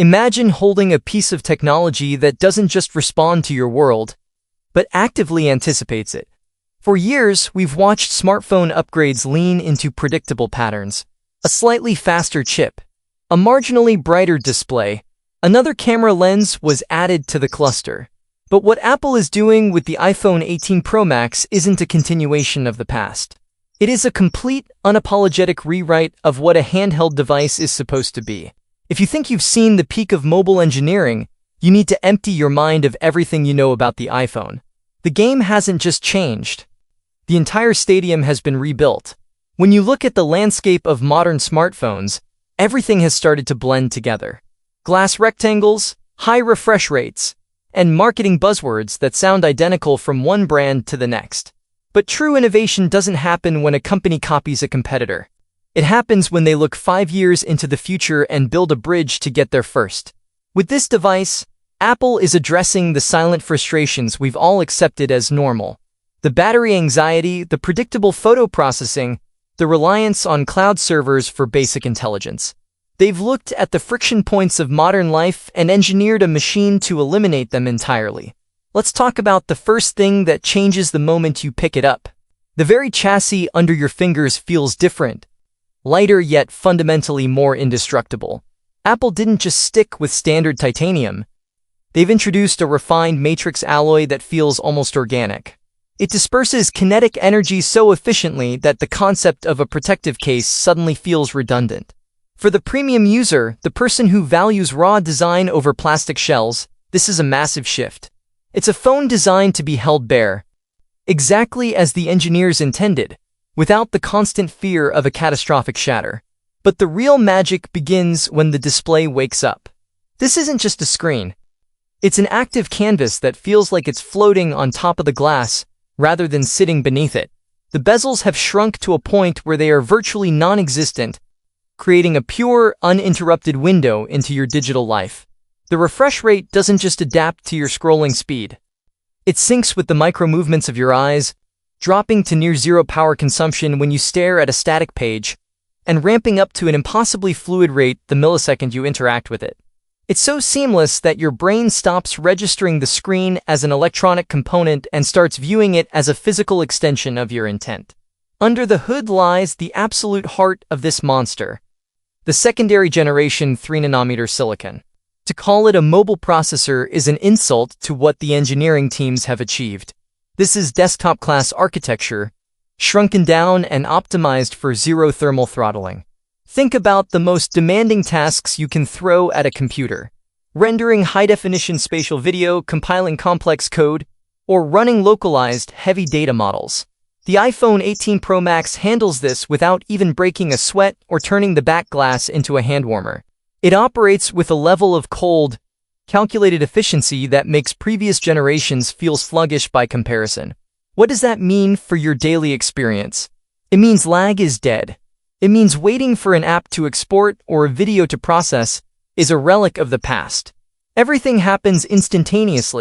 Imagine holding a piece of technology that doesn't just respond to your world, but actively anticipates it. For years, we've watched smartphone upgrades lean into predictable patterns. A slightly faster chip, a marginally brighter display, another camera lens was added to the cluster. But what Apple is doing with the iPhone 18 Pro Max isn't a continuation of the past. It is a complete, unapologetic rewrite of what a handheld device is supposed to be. If you think you've seen the peak of mobile engineering, you need to empty your mind of everything you know about the iPhone. The game hasn't just changed. The entire stadium has been rebuilt. When you look at the landscape of modern smartphones, everything has started to blend together. Glass rectangles, high refresh rates, and marketing buzzwords that sound identical from one brand to the next. But true innovation doesn't happen when a company copies a competitor. It happens when they look 5 years into the future and build a bridge to get there first. With this device, Apple is addressing the silent frustrations we've all accepted as normal. The battery anxiety, the predictable photo processing, the reliance on cloud servers for basic intelligence. They've looked at the friction points of modern life and engineered a machine to eliminate them entirely. Let's talk about the first thing that changes the moment you pick it up. The very chassis under your fingers feels different, lighter yet fundamentally more indestructible. Apple didn't just stick with standard titanium. They've introduced a refined matrix alloy that feels almost organic. It disperses kinetic energy so efficiently that the concept of a protective case suddenly feels redundant. For the premium user, the person who values raw design over plastic shells, this is a massive shift. It's a phone designed to be held bare, exactly as the engineers intended, without the constant fear of a catastrophic shatter. But the real magic begins when the display wakes up. This isn't just a screen. It's an active canvas that feels like it's floating on top of the glass, rather than sitting beneath it. The bezels have shrunk to a point where they are virtually non-existent, creating a pure, uninterrupted window into your digital life. The refresh rate doesn't just adapt to your scrolling speed. It syncs with the micro-movements of your eyes, dropping to near-zero power consumption when you stare at a static page, and ramping up to an impossibly fluid rate the millisecond you interact with it. It's so seamless that your brain stops registering the screen as an electronic component and starts viewing it as a physical extension of your intent. Under the hood lies the absolute heart of this monster, the secondary generation 3nm silicon. To call it a mobile processor is an insult to what the engineering teams have achieved. This is desktop-class architecture, shrunken down and optimized for zero thermal throttling. Think about the most demanding tasks you can throw at a computer: rendering high-definition spatial video, compiling complex code, or running localized, heavy data models. The iPhone 18 Pro Max handles this without even breaking a sweat or turning the back glass into a hand warmer. It operates with a level of cold, calculated efficiency that makes previous generations feel sluggish by comparison. What does that mean for your daily experience? It means lag is dead. It means waiting for an app to export or a video to process is a relic of the past. Everything happens instantaneously.